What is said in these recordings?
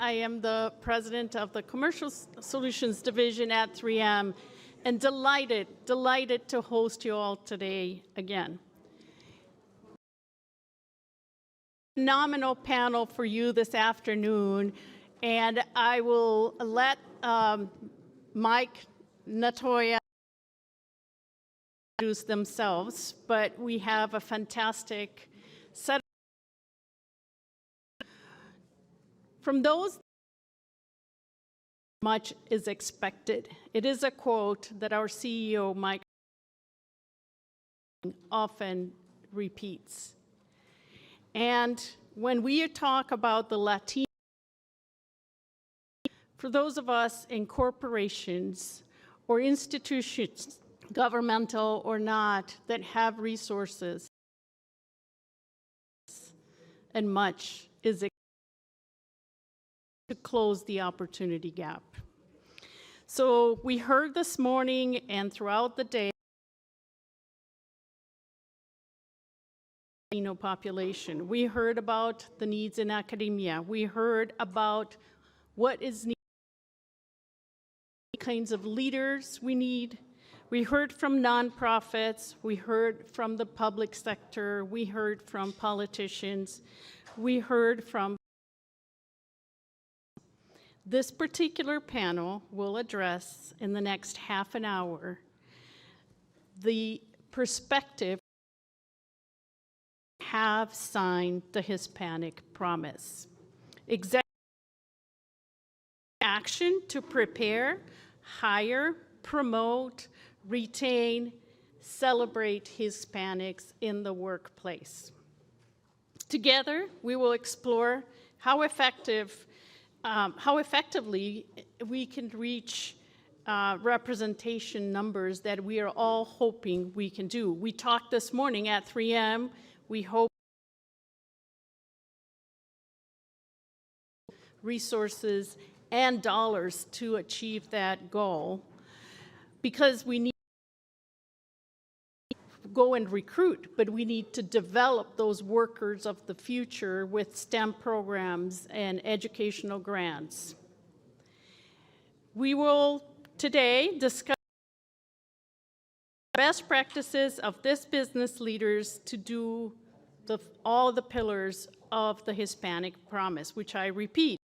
I am the president of the Commercial Solutions Division at 3M, and delighted to host you all today again. Phenomenal panel for you this afternoon, and I will let Mike, Natoya introduce themselves, but we have a fantastic set. From those, much is expected. It is a quote that our CEO, Mike, often repeats. And when we talk about the Latino, for those of us in corporations or institutions, governmental or not, that have resources, and much is expected to close the opportunity gap. So we heard this morning and throughout the day, Latino population. We heard about the needs in academia. We heard about what is needed, kinds of leaders we need. We heard from nonprofits. We heard from the public sector. We heard from politicians. We heard from. This particular panel will address in the next half an hour the perspective have signed the Hispanic Promise. Executive action to prepare, hire, promote, retain, celebrate Hispanics in the workplace. Together, we will explore how effectively we can reach representation numbers that we are all hoping we can do. We talked this morning at 3M. We hope resources and dollars to achieve that goal, because we need to go and recruit, but we need to develop those workers of the future with STEM programs and educational grants. We will today discuss best practices of this business leaders to do all the pillars of the Hispanic Promise, which I repeat,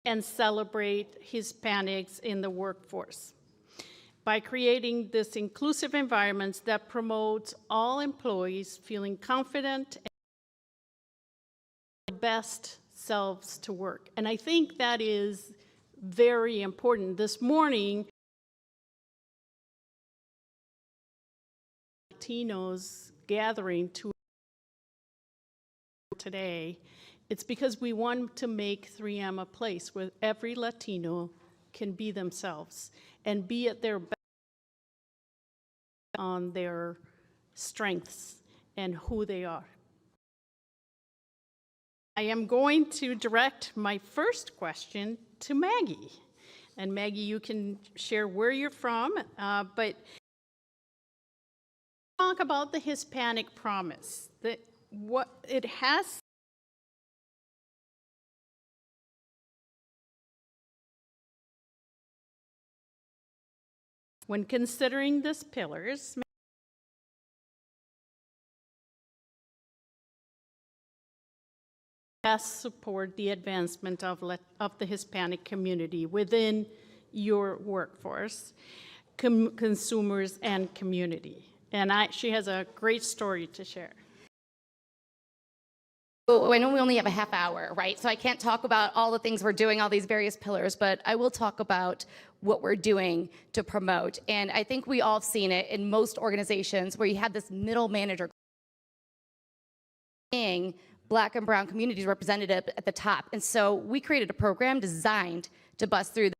and celebrate Hispanics in the workforce by creating this inclusive environment that promotes all employees feeling confident and the best selves to work. And I think that is very important. This morning, Latinos gathering to today, it's because we want to make 3M a place where every Latino can be themselves and be at their best on their strengths and who they are. I am going to direct my first question to Maggie. And Maggie, you can share where you're from, but talk about the Hispanic Promise, what it has. When considering these pillars, best support the advancement of the Hispanic community within your workforce, consumers, and community. And she has a great story to share. So I know we only have a half hour, right? So I can't talk about all the things we're doing, all these various pillars, but I will talk about what we're doing to promote. And I think we all have seen it in most organizations where you have this middle manager being Black and brown communities representative at the top. And so we created a program designed to bust through.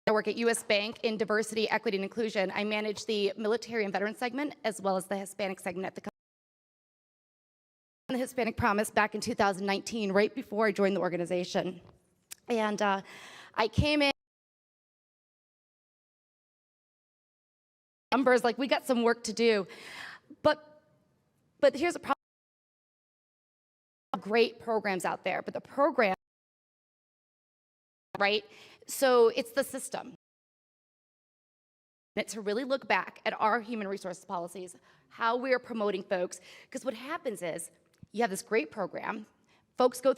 I work at US Bank in diversity, equity, and inclusion. I manage the military and veteran segment as well as the Hispanic segment at the company. The Hispanic Promise back in 2019, right before I joined the organization. And I came in numbers like we got some work to do. But But here's a problem. Great programs out there, but the program, right? So it's the system. To really look back at our human resources policies, how we are promoting folks, because what happens is you have this great program, folks go through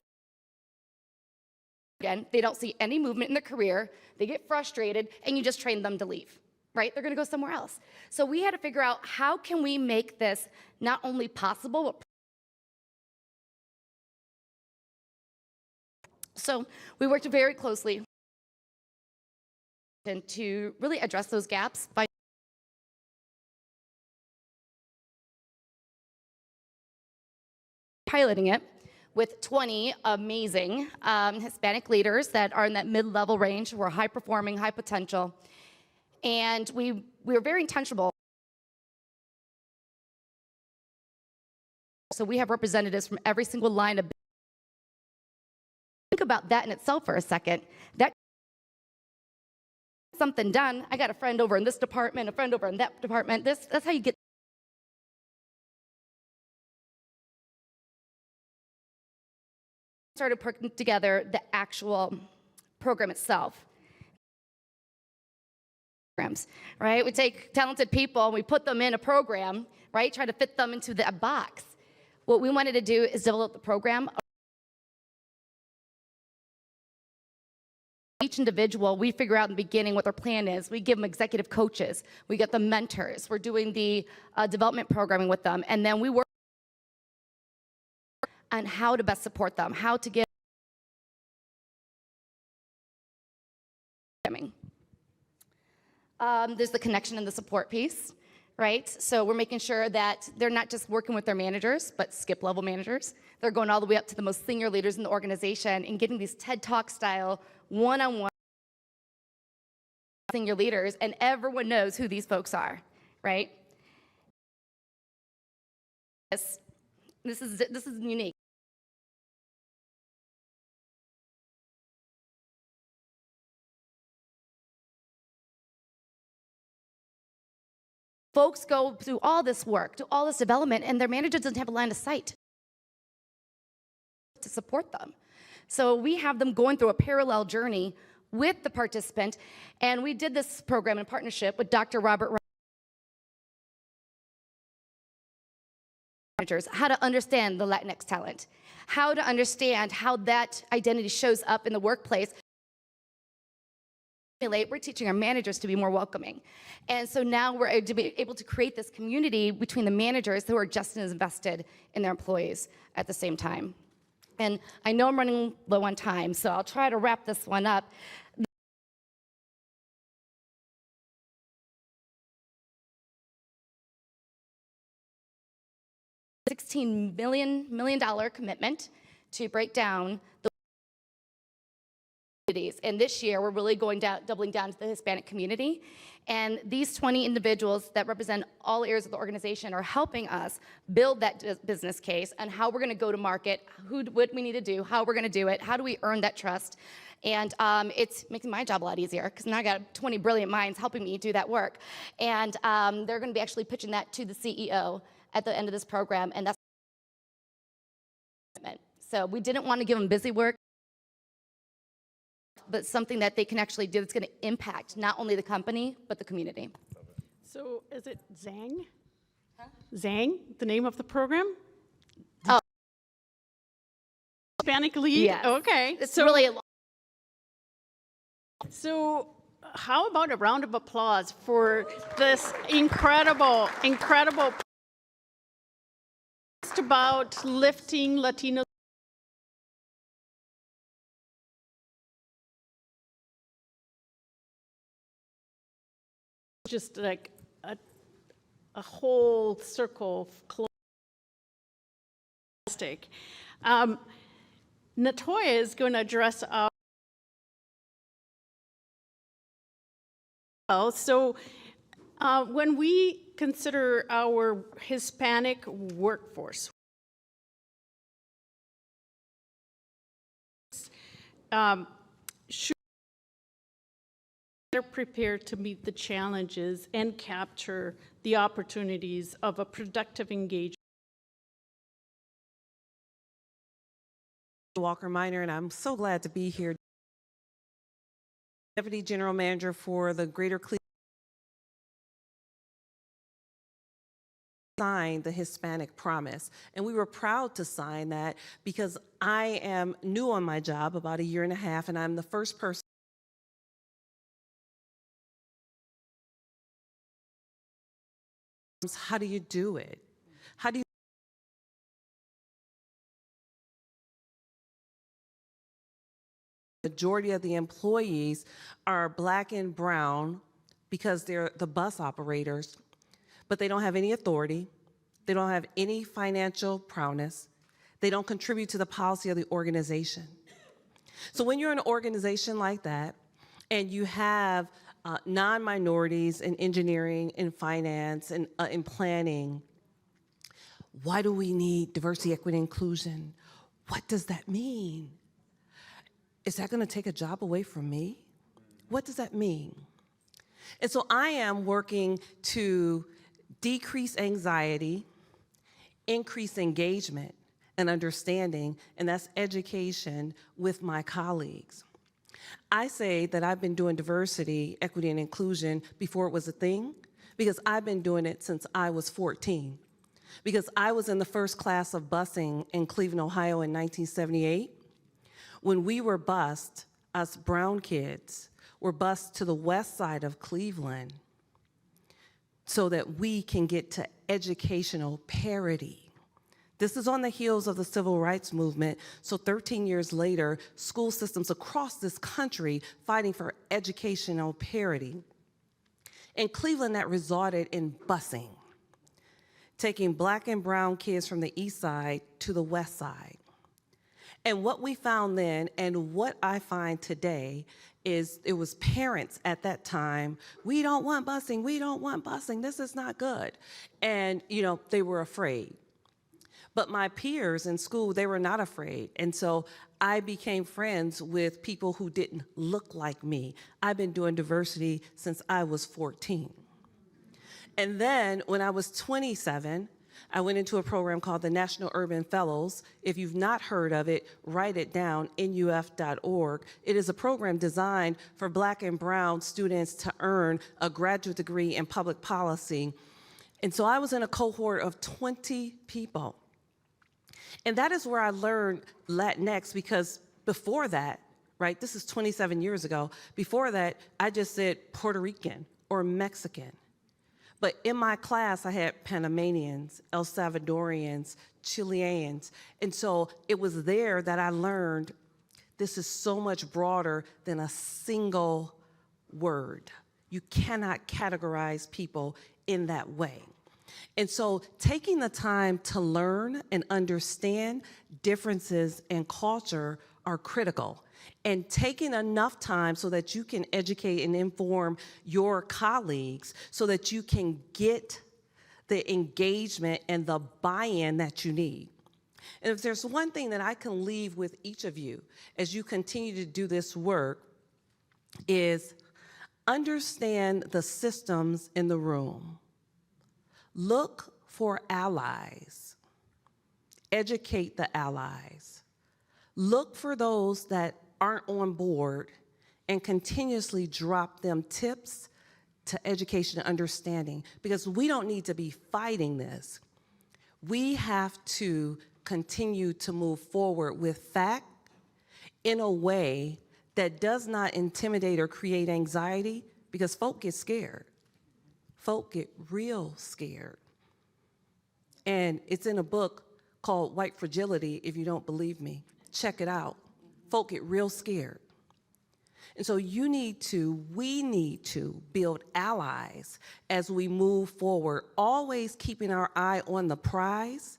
again, they don't see any movement in their career, they get frustrated, and you just train them to leave, right? They're gonna go somewhere else. So we had to figure out how can we make this not only possible, but so we worked very closely to really address those gaps by piloting it with 20 amazing Hispanic leaders that are in that mid-level range, who are high-performing, high potential. And we were very intentional. So we have representatives from every single line of business. Think about that in itself for a second. That something done. I got a friend over in this department, a friend over in that department. That's how you get. Started putting together the actual program itself. Right? We take talented people and we put them in a program, right? Try to fit them into that box. What we wanted to do is develop the program. Each individual, we figure out in the beginning what their plan is. We give them executive coaches. We get them mentors. We're doing the development programming with them. And then we work on how to best support them, how to get there's the connection and the support piece, right? So we're making sure that they're not just working with their managers, but skip-level managers. They're going all the way up to the most senior leaders in the organization and getting these TED Talk style one-on-one senior leaders, and everyone knows who these folks are, right? This is unique. Folks go through all this work, do all this development, and their manager doesn't have a line of sight to support them. So we have them going through a parallel journey with the participant, and we did this program in partnership with Dr. Robert managers, how to understand the Latinx talent, how to understand how that identity shows up in the workplace. We're teaching our managers to be more welcoming. And so now we're able to create this community between the managers who are just as invested in their employees at the same time. And I know I'm running low on time, so I'll try to wrap this one up. $16 million commitment to break down the communities. And this year, we're really doubling down to the Hispanic community. And these 20 individuals that represent all areas of the organization are helping us build that business case and how we're going to go to market, what we need to do, how we're going to do it, how do we earn that trust. And it's making my job a lot easier because now I got 20 brilliant minds helping me do that work. And they're going to be actually pitching that to the CEO at the end of this program. And that's so we didn't want to give them busy work, but something that they can actually do that's going to impact not only the company, but the community. So is it Zang? Huh? Zang, the name of the program? Oh. Hispanic lead? Yes. Okay. It's really a So how about a round of applause for this incredible just about lifting Latino just like a whole circle close. Natoya is going to address our so when we consider our Hispanic workforce, should be better prepared to meet the challenges and capture the opportunities of a productive engagement. Walker Minor, and I'm so glad to be here. Deputy General Manager for the Greater Cleveland. Signed the Hispanic Promise, and we were proud to sign that because I am new on my job, about a year and a half, and I'm the first person. How do you do it? How do you? Majority of the employees are Black and brown because they're the bus operators, but they don't have any authority. They don't have any financial prowess. They don't contribute to the policy of the organization. So when you're in an organization like that, and you have non-minorities in engineering, in finance, and in planning, why do we need diversity, equity, inclusion? What does that mean? Is that gonna take a job away from me? What does that mean? And so I am working to decrease anxiety, increase engagement and understanding, and that's education with my colleagues. I say that I've been doing diversity, equity, and inclusion before it was a thing, because I've been doing it since I was 14. Because I was in the first class of busing in Cleveland, Ohio in 1978. When we were bused, us brown kids were bused to the west side of Cleveland so that we can get to educational parity. This is on the heels of the civil rights movement. So 13 years later, school systems across this country fighting for educational parity. In Cleveland, that resulted in busing, taking Black and brown kids from the east side to the west side. And what we found then, and what I find today, is it was parents at that time, we don't want busing, this is not good. And they were afraid. But my peers in school, they were not afraid. And so I became friends with people who didn't look like me. I've been doing diversity since I was 14. And then when I was 27, I went into a program called the National Urban Fellows. If you've not heard of it, write it down, nuf.org. It is a program designed for Black and brown students to earn a graduate degree in public policy. And so I was in a cohort of 20 people. And that is where I learned Latinx, because before that, right, this is 27 years ago, before that, I just said Puerto Rican or Mexican. But in my class, I had Panamanians, El Salvadorians, Chileans. And so it was there that I learned this is so much broader than a single word. You cannot categorize people in that way. And so taking the time to learn and understand differences in culture are critical. And taking enough time so that you can educate and inform your colleagues so that you can get the engagement and the buy-in that you need. And if there's one thing that I can leave with each of you as you continue to do this work is understand the systems in the room. Look for allies. Educate the allies. Look for those that aren't on board and continuously drop them tips to education and understanding, because we don't need to be fighting this. We have to continue to move forward with fact in a way that does not intimidate or create anxiety, because folk get scared. Folk get real scared. And it's in a book called White Fragility, if you don't believe me. Check it out. Folk get real scared. And so we need to build allies as we move forward, always keeping our eye on the prize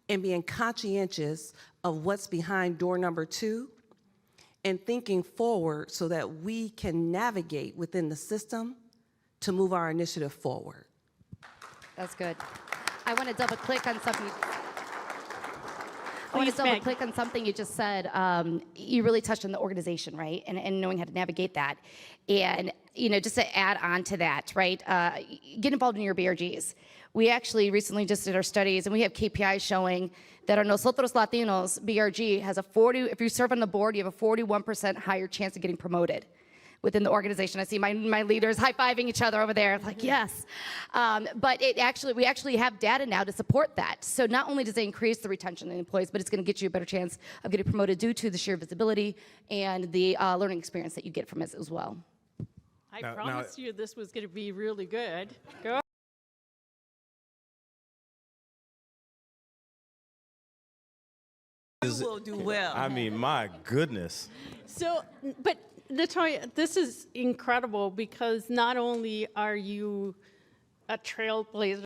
and being conscientious of what's behind door number 2 and thinking forward so that we can navigate within the system to move our initiative forward. That's good. I want to double click on something. You just said. You really touched on the organization, right? And knowing how to navigate that. And, just to add on to that, right? Get involved in your BRGs. We actually recently just did our studies, and we have KPIs showing that our Nosotros Latinos, BRG, has if you serve on the board, you have a 41% higher chance of getting promoted within the organization. I see my leaders high-fiving each other over there, like, yes. But we actually have data now to support that. So not only does it increase the retention of employees, but it's gonna get you a better chance of getting promoted due to the sheer visibility and the learning experience that you get from it as well. I promised you this was gonna be really good. Go. You will do well. I mean, my goodness. So, but Natoya, this is incredible because not only are you a trailblazer,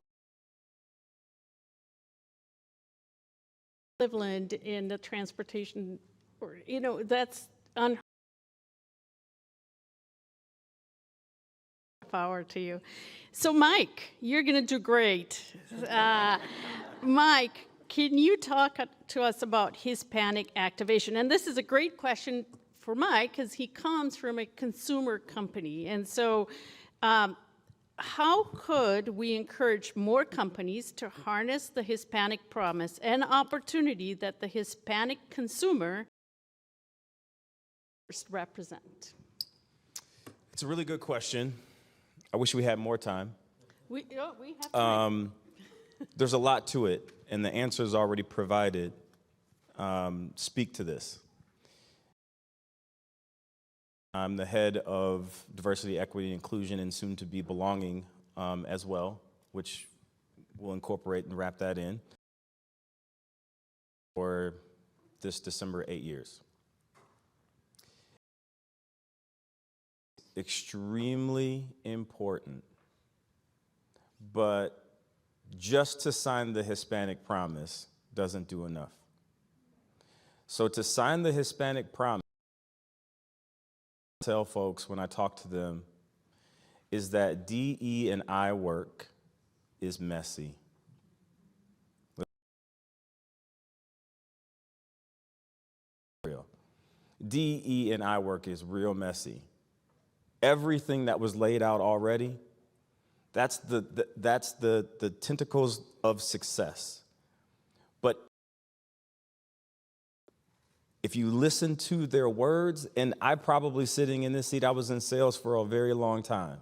Cleveland in the transportation, or, you know, that's unheard power to you. So Mike, you're gonna do great. Mike, can you talk to us about Hispanic activation? And this is a great question for Mike because he comes from a consumer company. And so how could we encourage more companies to harness the Hispanic promise and opportunity that the Hispanic consumer represent? It's a really good question. I wish we had more time. We have time. There's a lot to it, and the answers already provided speak to this. I'm the head of diversity, equity, inclusion, and soon to be belonging as well, which we'll incorporate and wrap that in for this December 8 years. Extremely important, but just to sign the Hispanic Promise doesn't do enough. So to sign the Hispanic Promise, I tell folks when I talk to them is that DE and I work is messy. DE and I work is real messy. Everything that was laid out already, that's the tentacles of success. But if you listen to their words, and I probably sitting in this seat, I was in sales for a very long time.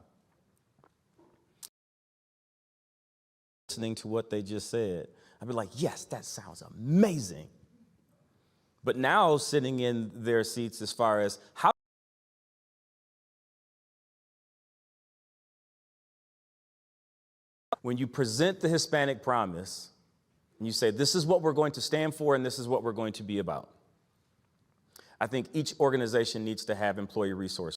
Listening to what they just said, I'd be like, yes, that sounds amazing. But now sitting in their seats as far as how when you present the Hispanic Promise, and you say, this is what we're going to stand for and this is what we're going to be about. I think each organization needs to have employee resources.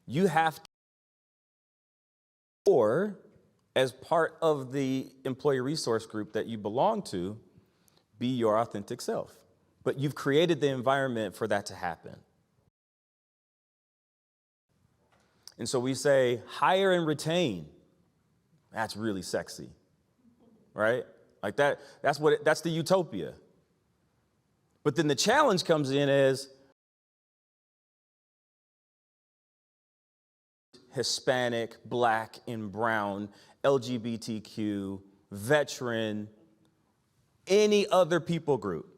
You have to, or as part of the employee resource group that you belong to, be your authentic self. But you've created the environment for that to happen. And so we say, hire and retain. That's really sexy, right? Like that's the utopia. But then the challenge comes in as Hispanic, Black, and Brown, LGBTQ, veteran, any other people group.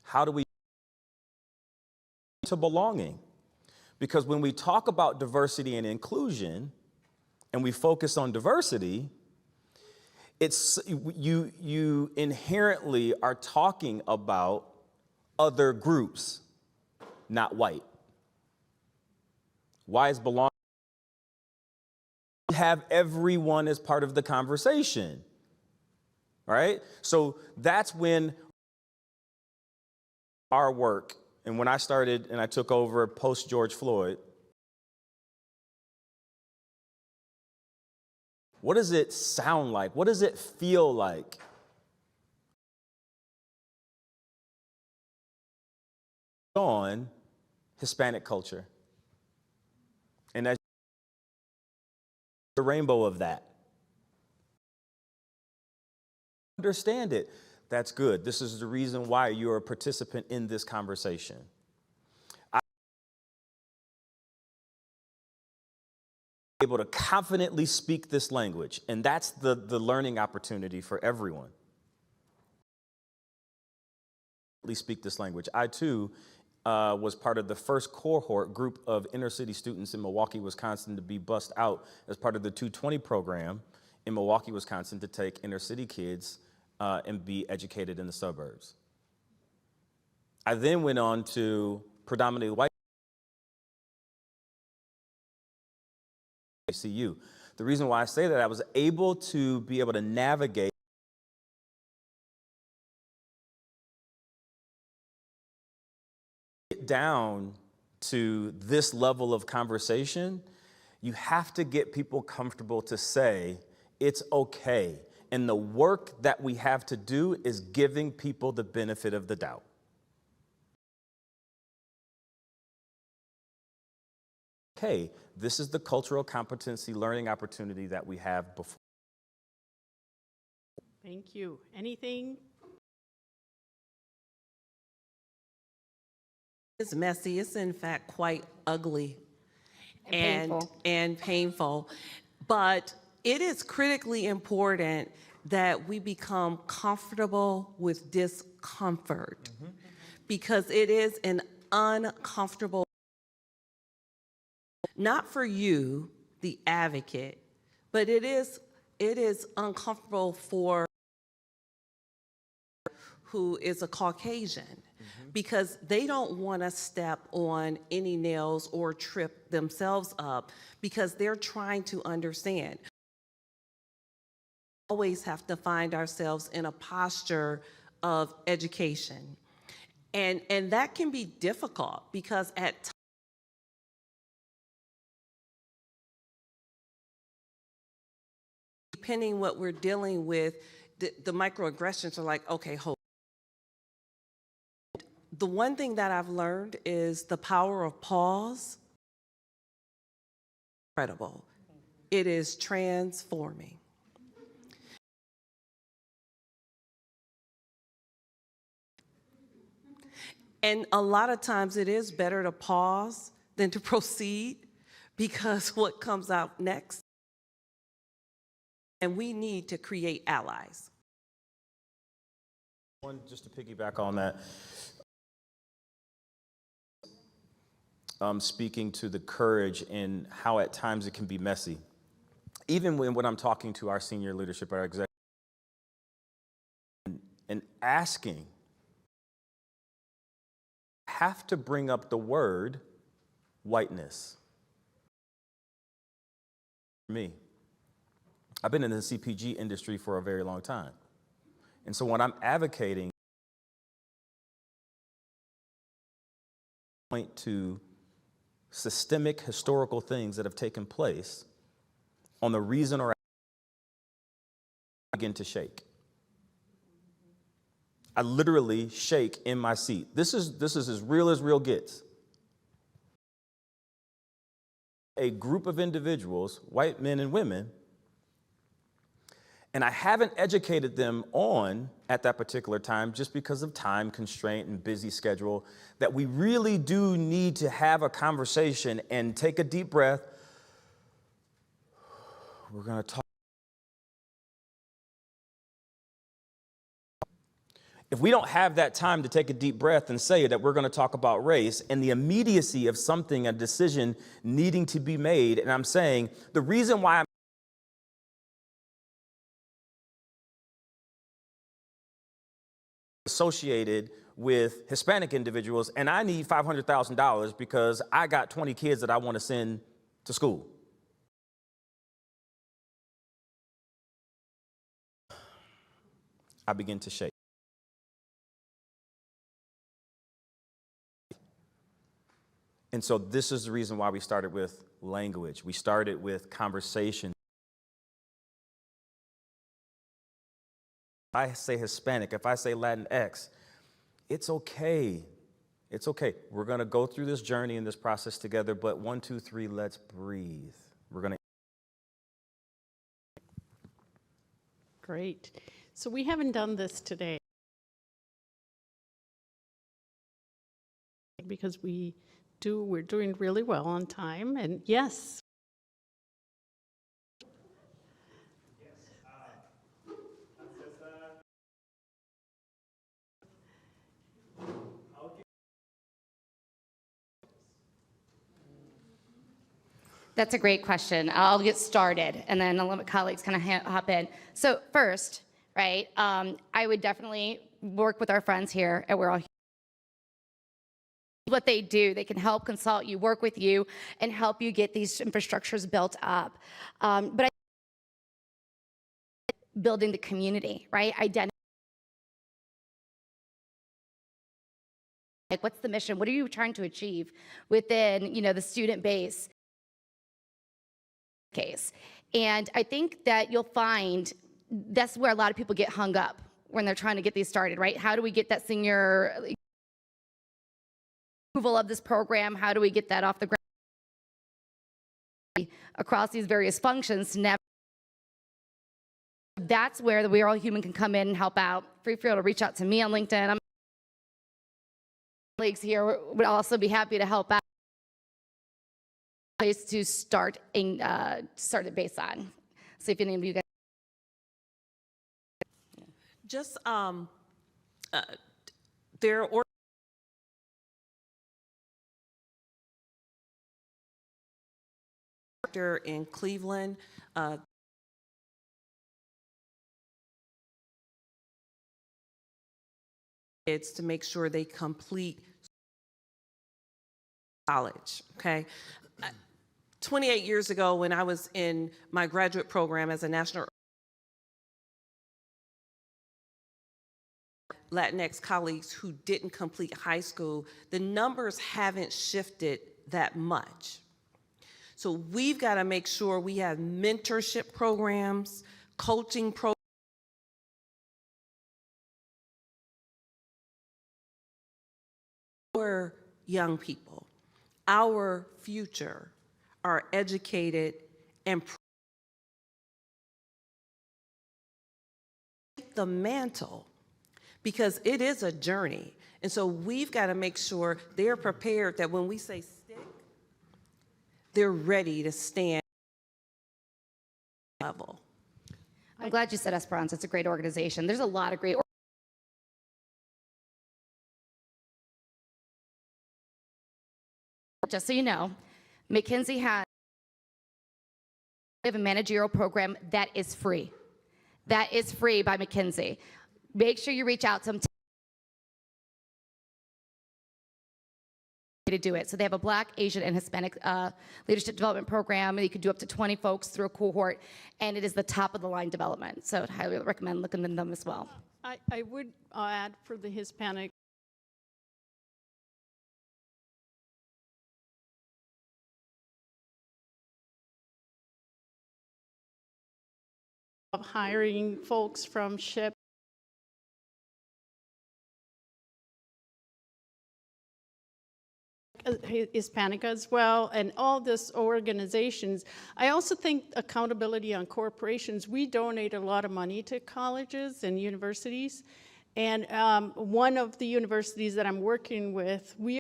How do we to belonging? Because when we talk about diversity and inclusion, and we focus on diversity, it's you inherently are talking about other groups, not white. Why is belonging? Have everyone as part of the conversation, right? So that's when our work, and when I started and I took over post George Floyd, what does it sound like? What does it feel like? On Hispanic culture. And as the rainbow of that. Understand it. That's good. This is the reason why you're a participant in this conversation. able to confidently speak this language. And that's the learning opportunity for everyone. Speak this language. I too was part of the first cohort group of inner city students in Milwaukee, Wisconsin to be bussed out as part of the 220 program in Milwaukee, Wisconsin to take inner city kids and be educated in the suburbs. I then went on to predominantly white CU. The reason why I say that, I was able to navigate down to this level of conversation. You have to get people comfortable to say it's okay. And the work that we have to do is giving people the benefit of the doubt. Okay, this is the cultural competency learning opportunity that we have before. Thank you. Anything? It's messy. It's in fact quite ugly And painful. But it is critically important that we become comfortable with discomfort, because it is an uncomfortable, not for you, the advocate, but it is uncomfortable for who is a Caucasian, because they don't want to step on any nails or trip themselves up, because they're trying to understand. We always have to find ourselves in a posture of education. And that can be difficult, because at times, depending what we're dealing with, the microaggressions are like, okay, hold. The one thing that I've learned is the power of pause. Incredible. It is transforming. And a lot of times it is better to pause than to proceed, because what comes out next, and we need to create allies. Just to piggyback on that, speaking to the courage and how at times it can be messy. Even when I'm talking to our senior leadership, our executive, and asking, have to bring up the word whiteness. For me, I've been in the CPG industry for a very long time. And so when I'm advocating, point to systemic historical things that have taken place on the reason, or I begin to shake. I literally shake in my seat. This is as real gets. A group of individuals, white men and women, and I haven't educated them on, at that particular time, just because of time constraint and busy schedule, that we really do need to have a conversation and take a deep breath. We're going to talk. If we don't have that time to take a deep breath and say that we're going to talk about race and the immediacy of something, a decision needing to be made, and I'm saying the reason why I'm associated with Hispanic individuals, and I need $500,000 because I got 20 kids that I want to send to school. I begin to shake. And so this is the reason why we started with language. We started with conversation. If I say Hispanic, if I say Latinx, it's okay. It's okay. We're going to go through this journey and this process together, but 1, 2, 3, let's breathe. We're going to. Great. So we haven't done this today because we're doing really well on time. And yes, That's a great question. I'll get started, and then I'll let my colleagues kind of hop in. So first, right, I would definitely work with our friends here at We're All Human. What they do, they can help consult you, work with you, and help you get these infrastructures built up. But I building the community, right? Like, what's the mission? What are you trying to achieve within, the student base case? And I think that you'll find that's where a lot of people get hung up when they're trying to get these started, right? How do we get that senior approval of this program? How do we get that off the ground across these various functions? That's where the We're All Human can come in and help out. Feel free to reach out to me on LinkedIn. Colleagues here would also be happy to help out. Place to start it based on. See if any of you guys. Just there are in Cleveland. Kids to make sure they complete college, okay? 28 years ago, when I was in my graduate program as a national Latinx colleagues who didn't complete high school, the numbers haven't shifted that much. So we've got to make sure we have mentorship programs, coaching programs, our young people, our future, are educated and the mantle, because it is a journey. And so we've got to make sure they're prepared that when we say stick, they're ready to stand level. I'm glad you said Esperanza. It's a great organization. There's a lot of great. Just so you know, McKinsey has a managerial program that is free. That is free by McKinsey. Make sure you reach out to them to do it. So they have a Black, Asian, and Hispanic leadership development program. You can do up to 20 folks through a cohort, and it is the top of the line development. So I'd highly recommend looking at them as well. I would add for the Hispanic of hiring folks from SHIP Hispanic as well, and all this organizations. I also think accountability on corporations. We donate a lot of money to colleges and universities, and one of the universities that I'm working with, we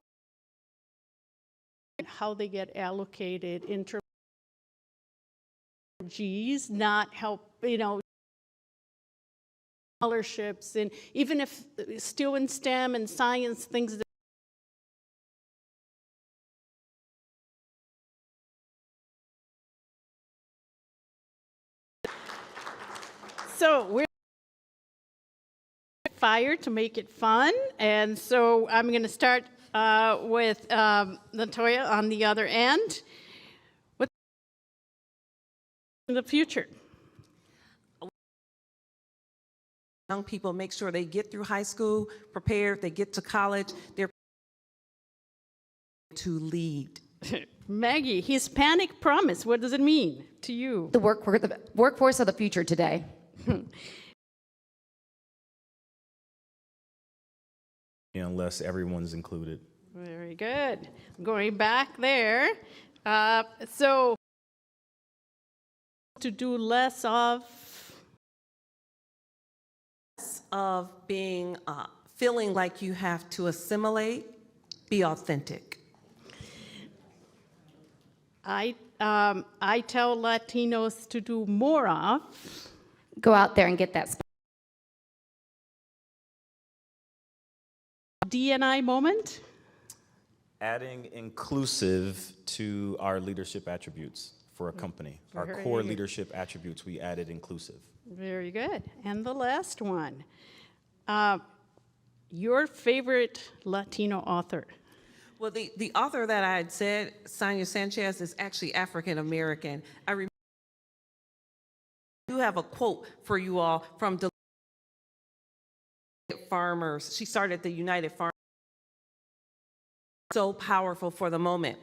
how they get allocated in terms of G's, not help, scholarships, and even if still in STEM and science, things that so we're fire to make it fun, and so I'm going to start with Natoya on the other end. What's in the future? Young people make sure they get through high school prepared, they get to college, they're to lead. Maggie, Hispanic Promise, what does it mean to you? The workforce of the future today. Unless everyone's included. Very good. Going back there. So to do less of being, feeling like you have to assimilate, be authentic. I tell Latinos to do more of. Go out there and get that. D&I moment. Adding inclusive to our leadership attributes for a company. Our Very core good. leadership attributes, we added inclusive. Very good. And the last one. Your favorite Latino author? Well, the author that I had said, Sonia Sanchez, is actually African American. I do have a quote for you all from the Farmers. She started the United Farmers. So powerful for the moment.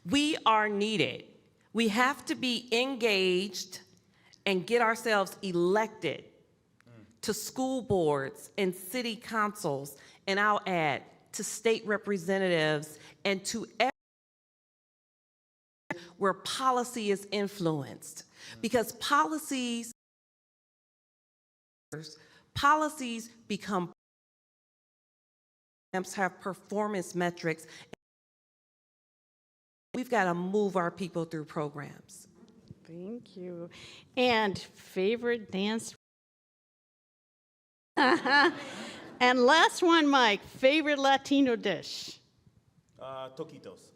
We are needed. We have to be engaged and get ourselves elected to school boards and city councils, and I'll add to state representatives and to where policy is influenced. Because policies become have performance metrics. We've got to move our people through programs. Thank you. And favorite dance? And last one, Mike, favorite Latino dish? Toquitos.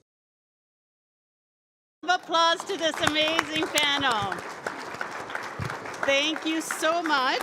Applause to this amazing panel. Thank you so much.